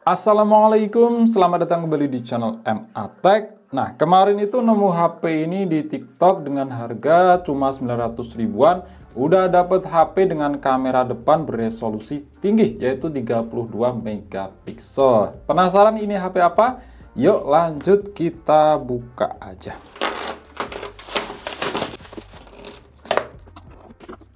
Assalamualaikum, selamat datang kembali di channel MA Tech. Nah, kemarin itu nemu HP ini di TikTok dengan harga cuma 900 ribuan. Udah dapet HP dengan kamera depan beresolusi tinggi, yaitu 32 megapiksel. Penasaran ini HP apa? Yuk lanjut kita buka aja.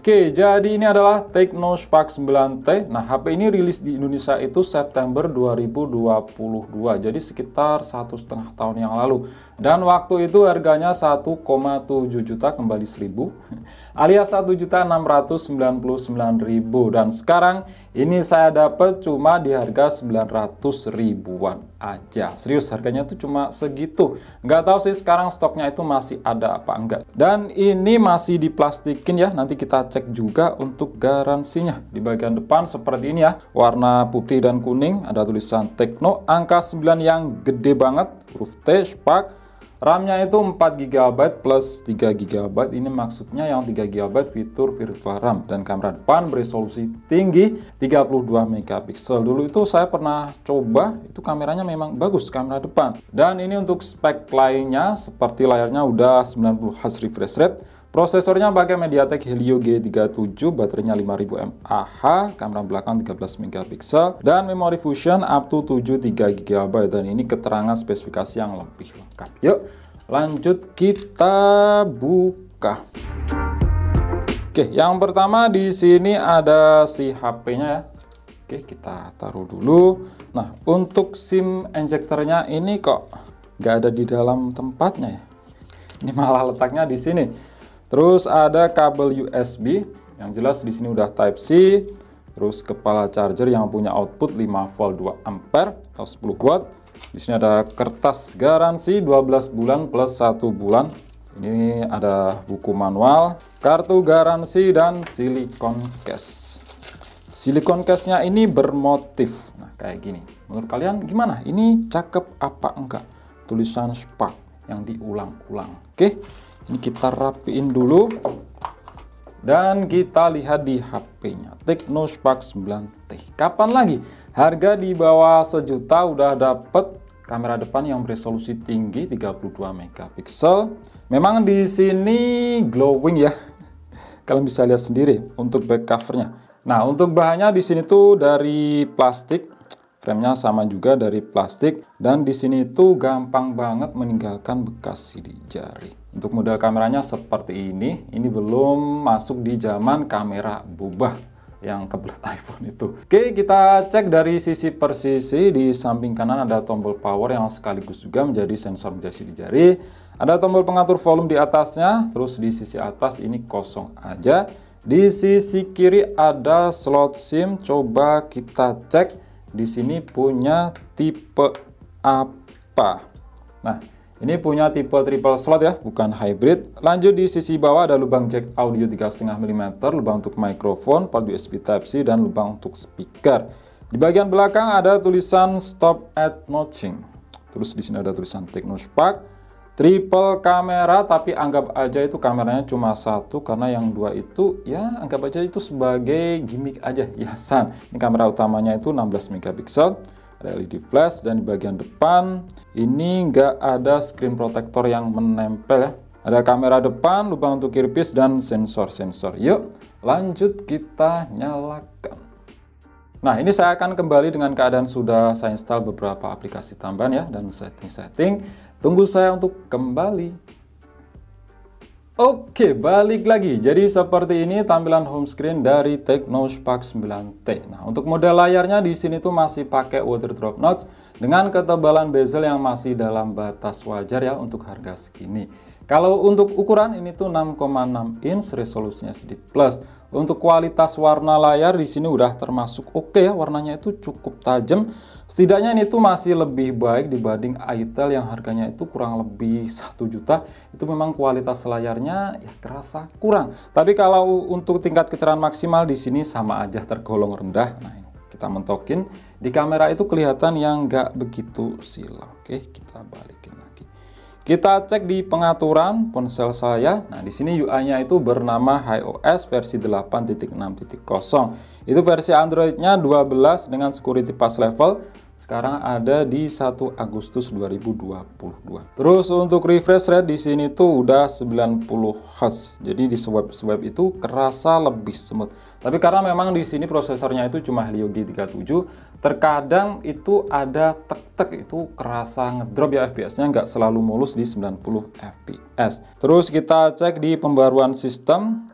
Oke, jadi ini adalah Tecno Spark 9T. Nah, HP ini rilis di Indonesia itu September 2022. Jadi sekitar 1,5 tahun yang lalu. Dan waktu itu harganya 1,7 juta kembali 1000 alias 1.699.000. Dan sekarang ini saya dapat cuma di harga 900 ribuan aja. Serius, harganya tuh cuma segitu. Nggak tahu sih sekarang stoknya itu masih ada apa enggak. Dan ini masih diplastikin ya. Nanti kita cek juga untuk garansinya. Di bagian depan seperti ini ya, warna putih dan kuning, ada tulisan Tecno, angka 9 yang gede banget, huruf T, Spark. RAM-nya itu 4 GB plus 3 GB. Ini maksudnya yang 3 GB fitur virtual RAM. Dan kamera depan beresolusi tinggi 32 megapiksel. Dulu itu saya pernah coba, itu kameranya memang bagus kamera depan. Dan ini untuk spek lainnya, seperti layarnya udah 90 Hz refresh rate. Prosesornya pakai MediaTek Helio G37, baterainya 5000 mAh, kamera belakang 13 megapiksel, dan memori fusion up to 73 GB. Dan ini keterangan spesifikasi yang lebih lengkap. Yuk, lanjut kita buka. Oke, yang pertama di sini ada si HP-nya ya. Oke, kita taruh dulu. Nah, untuk SIM injektornya ini kok nggak ada di dalam tempatnya ya. Ini malah letaknya di sini. Terus ada kabel USB, yang jelas di sini udah Type C. Terus kepala charger yang punya output 5 volt 2 ampere atau 10 watt. Di sini ada kertas garansi 12 bulan plus 1 bulan. Ini ada buku manual, kartu garansi, dan silikon case. Silikon case-nya ini bermotif. Nah, kayak gini. Menurut kalian gimana? Ini cakep apa enggak? Tulisan Spark yang diulang-ulang. Oke. Ini kita rapiin dulu. Dan kita lihat di HP-nya. Tecno Spark 9T. Kapan lagi? Harga di bawah sejuta udah dapet kamera depan yang beresolusi tinggi 32 megapiksel. Memang di sini glowing ya. Kalian bisa lihat sendiri untuk back covernya. Nah, untuk bahannya di sini tuh dari plastik. Frame-nya sama juga dari plastik. Dan di sini tuh gampang banget meninggalkan bekas sidik jari. Untuk model kameranya seperti ini belum masuk di zaman kamera bubah yang kebelet iPhone itu. Oke, kita cek dari sisi per sisi. Di samping kanan ada tombol power yang sekaligus juga menjadi sensor media sidik jari. Ada tombol pengatur volume di atasnya, terus di sisi atas ini kosong aja. Di sisi kiri ada slot SIM, coba kita cek. Di sini punya tipe apa? Nah, ini punya tipe triple slot ya, bukan hybrid. Lanjut di sisi bawah ada lubang jack audio 3,5 mm, lubang untuk mikrofon, port USB Type C, dan lubang untuk speaker. Di bagian belakang ada tulisan Stop at Notching. Terus di sini ada tulisan Tecno Spark. Triple kamera, tapi anggap aja itu kameranya cuma satu, karena yang dua itu ya anggap aja itu sebagai gimmick aja, hiasan. Ini kamera utamanya itu 16 megapiksel. Ada LED flash, dan di bagian depan ini nggak ada screen protector yang menempel ya. Ada kamera depan, lubang untuk earpiece, dan sensor-sensor. Yuk lanjut kita nyalakan. Nah, ini saya akan kembali dengan keadaan sudah saya install beberapa aplikasi tambahan ya, dan setting-setting. Tunggu saya untuk kembali. Oke, balik lagi. Jadi seperti ini tampilan home screen dari Tecno Spark 9T. Nah, untuk model layarnya di sini tuh masih pakai water drop notch dengan ketebalan bezel yang masih dalam batas wajar ya untuk harga segini. Kalau untuk ukuran ini tuh 6,6 inch, resolusinya SD plus. Untuk kualitas warna layar di sini udah termasuk oke ya, warnanya itu cukup tajam. Setidaknya ini tuh masih lebih baik dibanding Itel yang harganya itu kurang lebih 1 juta. Itu memang kualitas layarnya ya kerasa kurang. Tapi kalau untuk tingkat kecerahan maksimal di sini sama aja tergolong rendah. Nah, ini kita mentokin. Di kamera itu kelihatan yang nggak begitu silau. Oke, kita balikin lagi. Kita cek di pengaturan ponsel saya. Nah, di sini UI-nya itu bernama HiOS versi 8.6.0. Itu versi Android-nya 12 dengan security pass level. sekarang ada di 1 Agustus 2022. Terus untuk refresh rate di sini tuh udah 90 Hz. Jadi di swipe itu kerasa lebih smooth. Tapi karena memang di sini prosesornya itu cuma Helio G37, terkadang itu ada tek-tek, itu kerasa ngedrop ya FPS-nya, nggak selalu mulus di 90 FPS. Terus kita cek di pembaruan sistem.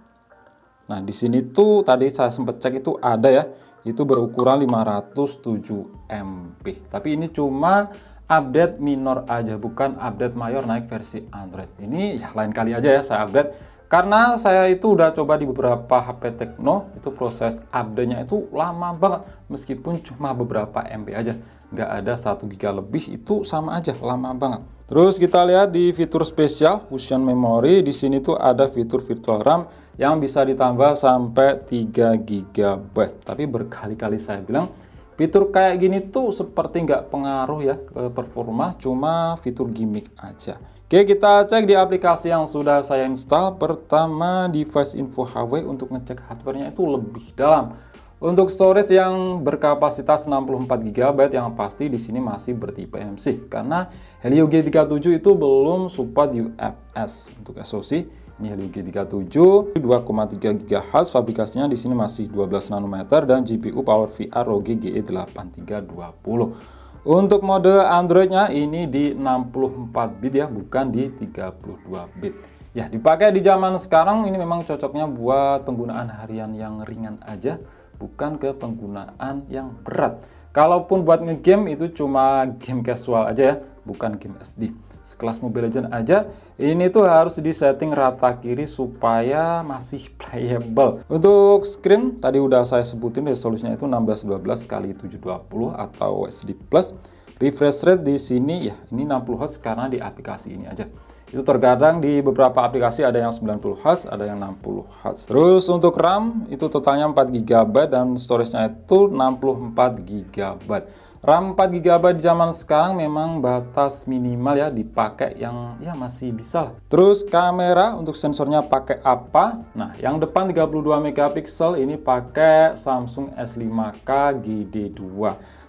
Nah, di sini tuh tadi saya sempat cek itu ada ya, itu berukuran 507 MB. Tapi ini cuma update minor aja, bukan update mayor naik versi Android. Ini ya lain kali aja ya saya update, karena saya itu udah coba di beberapa HP Tecno, itu proses update-nya itu lama banget, meskipun cuma beberapa MB aja, nggak ada 1 GB lebih, itu sama aja lama banget. Terus kita lihat di fitur spesial Fusion Memory, di sini tuh ada fitur virtual RAM yang bisa ditambah sampai 3 GB. Tapi berkali-kali saya bilang, fitur kayak gini tuh seperti nggak pengaruh ya ke performa, cuma fitur gimmick aja. Oke, kita cek di aplikasi yang sudah saya install. Pertama, device info HW untuk ngecek hardware-nya itu lebih dalam. Untuk storage yang berkapasitas 64 GB yang pasti di sini masih bertipe MC, karena Helio G37 itu belum support UFS. Untuk SoC ini Helio G37 2,3 GHz, fabrikasinya di sini masih 12 nanometer, dan GPU Power VR ROG GE8320. Untuk mode Android-nya ini di 64 bit ya, bukan di 32 bit. Ya, dipakai di zaman sekarang ini memang cocoknya buat penggunaan harian yang ringan aja, bukan ke penggunaan yang berat. Kalaupun buat ngegame itu cuma game casual aja ya, bukan game SD. Sekelas Mobile Legends aja, ini tuh harus disetting rata kiri supaya masih playable. Untuk screen tadi udah saya sebutin, resolusinya itu 1612 x 720 atau HD+. Refresh rate di sini ya, ini 60 Hz karena di aplikasi ini aja. Itu terkadang di beberapa aplikasi ada yang 90 Hz, ada yang 60 Hz. Terus untuk RAM itu totalnya 4 GB dan storage-nya itu 64 GB. RAM 4 GB di zaman sekarang memang batas minimal ya, dipakai yang ya masih bisa lah. Terus kamera untuk sensornya pakai apa? Nah, yang depan 32 megapiksel ini pakai Samsung S5K GD2.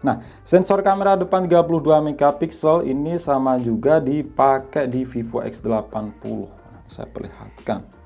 Nah, sensor kamera depan 32 megapiksel ini sama juga dipakai di Vivo X80. Nah, saya perlihatkan.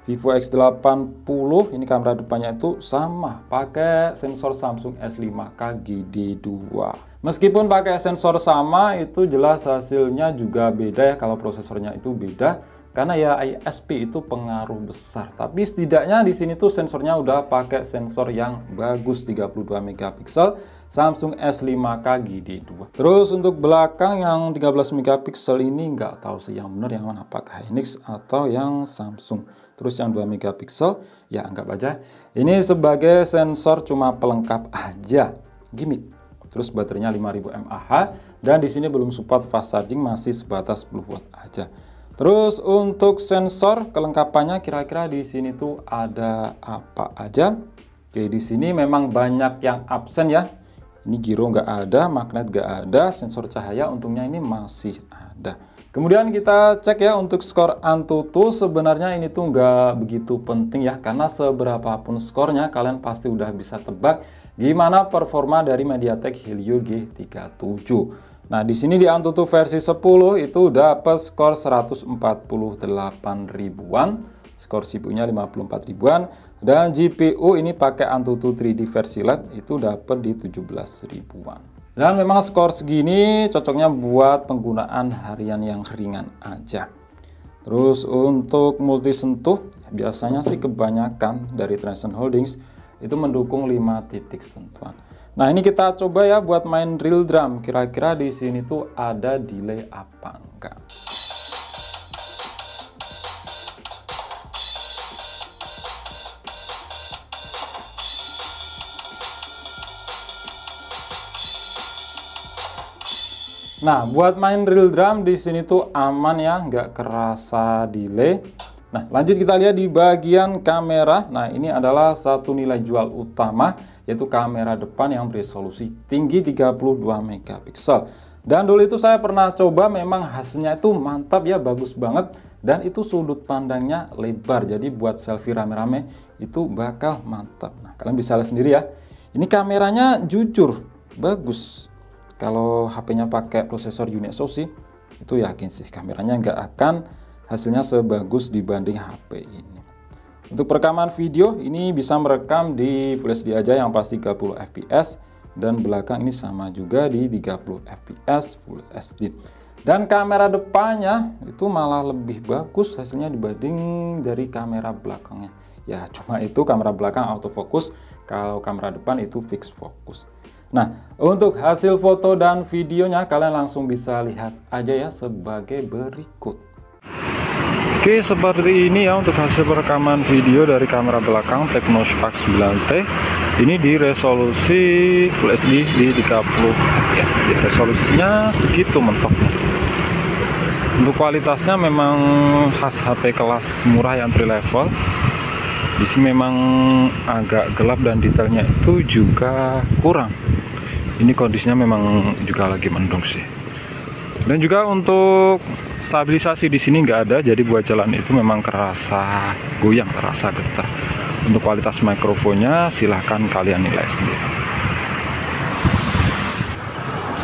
Vivo X80 ini kamera depannya itu sama, pakai sensor Samsung S5K GD2. Meskipun pakai sensor sama, itu jelas hasilnya juga beda ya kalau prosesornya itu beda, karena ya ISP itu pengaruh besar. Tapi setidaknya di sini tuh sensornya udah pakai sensor yang bagus 32 megapiksel Samsung S5K GD2. Terus untuk belakang yang 13 megapiksel ini nggak tahu sih yang benar yang mana, apakah Hynix atau yang Samsung. Terus yang 2 megapiksel ya anggap aja ini sebagai sensor cuma pelengkap aja, gimmick. Terus baterainya 5000 mAh dan di sini belum support fast charging, masih sebatas 10 watt aja. Terus untuk sensor kelengkapannya kira-kira di sini tuh ada apa aja? Oke, di sini memang banyak yang absen ya. Ini gyro nggak ada, magnet nggak ada, sensor cahaya untungnya ini masih ada. Kemudian kita cek ya untuk skor Antutu, sebenarnya ini tuh nggak begitu penting ya, karena seberapapun skornya kalian pasti udah bisa tebak gimana performa dari MediaTek Helio G37. Nah, di sini di Antutu versi 10 itu dapat skor 148 ribuan, skor CPU-nya 54 ribuan, dan GPU ini pakai Antutu 3D versi LED itu dapat di 17 ribuan. Dan memang skor segini cocoknya buat penggunaan harian yang ringan aja. Terus untuk multi sentuh, biasanya sih kebanyakan dari Transsion Holdings itu mendukung 5 titik sentuhan. Nah, ini kita coba ya buat main real drum. Kira-kira di sini tuh ada delay apa enggak? Nah, buat main real drum di sini tuh aman ya, nggak kerasa delay. Nah, lanjut kita lihat di bagian kamera. Nah, ini adalah satu nilai jual utama, yaitu kamera depan yang beresolusi tinggi 32 megapiksel. Dan dulu itu saya pernah coba, memang hasilnya itu mantap ya, bagus banget. Dan itu sudut pandangnya lebar, jadi buat selfie rame-rame itu bakal mantap. Nah, kalian bisa lihat sendiri ya. Ini kameranya jujur, bagus. kalau HP-nya pakai prosesor UniSoC, itu yakin sih kameranya nggak akan hasilnya sebagus dibanding HP ini. Untuk perekaman video ini bisa merekam di Full HD aja yang pasti 30 fps, dan belakang ini sama juga di 30 fps Full HD. Dan kamera depannya itu malah lebih bagus hasilnya dibanding dari kamera belakangnya. Ya cuma itu kamera belakang autofocus, kalau kamera depan itu fix fokus. Nah, untuk hasil foto dan videonya kalian langsung bisa lihat aja ya sebagai berikut. Oke, seperti ini ya untuk hasil perekaman video dari kamera belakang Tecno Spark 9T. Ini di resolusi Full HD di 30 fps. Ya, resolusinya segitu mentoknya. Untuk kualitasnya memang khas HP kelas murah yang entry level. Di sini memang agak gelap dan detailnya itu juga kurang. Ini kondisinya memang juga lagi mendung sih. Dan juga untuk stabilisasi di sini nggak ada, jadi buat jalan itu memang kerasa goyang, kerasa getar. Untuk kualitas mikrofonnya silahkan kalian nilai sendiri.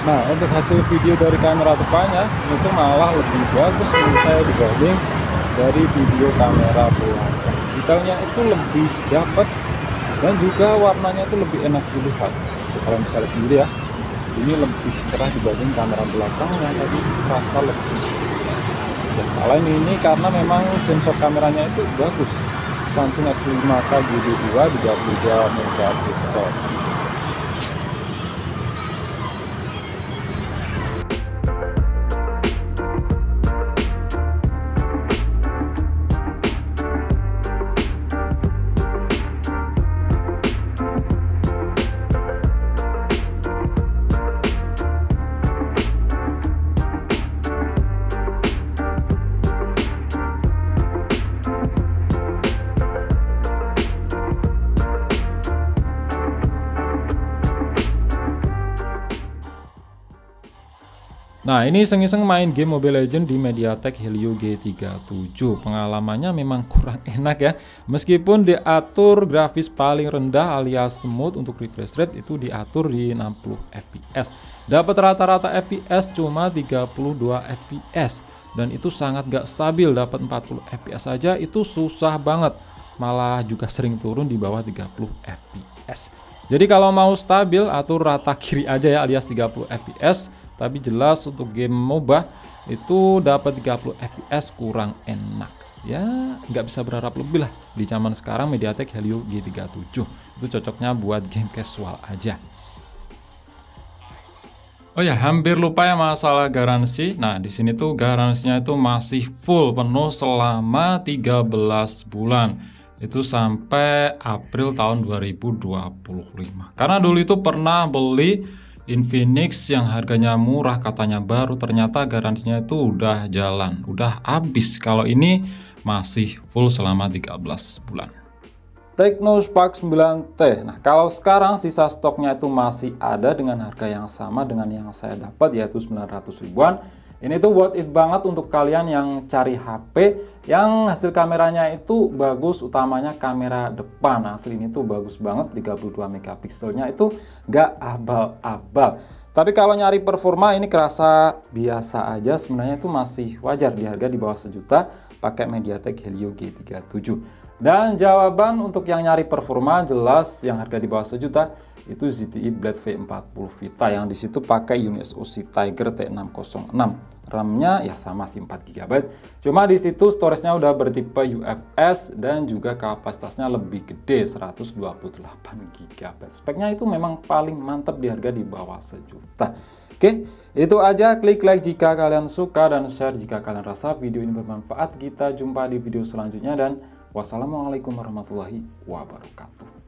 Nah, untuk hasil video dari kamera depannya itu malah lebih bagus menurut saya dibanding dari video kamera belakang. Detailnya itu lebih dapat dan juga warnanya itu lebih enak dilihat. Kalau misalnya sendiri ya, ini lebih cerah dibanding kamera belakang yang tadi terasa lebih. Dan kalau ini karena memang sensor kameranya itu bagus, Samsung S5K GD2 32 megapiksel. Nah, ini iseng-iseng main game Mobile Legends di MediaTek Helio G37. Pengalamannya memang kurang enak ya. Meskipun diatur grafis paling rendah alias smooth, untuk refresh rate itu diatur di 60 fps. Dapat rata-rata fps cuma 32 fps. Dan itu sangat gak stabil, dapat 40 fps saja itu susah banget. Malah juga sering turun di bawah 30 fps. Jadi kalau mau stabil, atur rata kiri aja ya alias 30 fps. Tapi jelas untuk game MOBA itu dapat 30 fps kurang enak. Ya nggak bisa berharap lebih lah di zaman sekarang MediaTek Helio G37. Itu cocoknya buat game casual aja. Oh ya, hampir lupa ya masalah garansi. Nah, di sini tuh garansinya itu masih full penuh selama 13 bulan. Itu sampai April tahun 2025. Karena dulu itu pernah beli Infinix yang harganya murah, katanya baru, ternyata garansinya itu udah jalan, udah habis. Kalau ini masih full selama 13 bulan. Tecno Spark 9T. Nah, kalau sekarang sisa stoknya itu masih ada dengan harga yang sama dengan yang saya dapat, yaitu 900 ribuan. Ini tuh worth it banget untuk kalian yang cari HP yang hasil kameranya itu bagus, utamanya kamera depan. Asli ini tuh bagus banget, 32 megapikselnya itu gak abal-abal. Tapi kalau nyari performa ini kerasa biasa aja, sebenarnya itu masih wajar di harga di bawah sejuta pakai MediaTek Helio G37. Dan jawaban untuk yang nyari performa jelas yang harga di bawah sejuta itu ZTE Blade V40 Vita yang disitu pakai UniSoC Tiger T606. RAM-nya ya sama sih 4 GB. Cuma di situ storage-nya udah bertipe UFS dan juga kapasitasnya lebih gede 128 GB. Speknya itu memang paling mantap di harga di bawah sejuta. Oke, itu aja. Klik like jika kalian suka dan share jika kalian rasa video ini bermanfaat. Kita jumpa di video selanjutnya dan wassalamualaikum warahmatullahi wabarakatuh.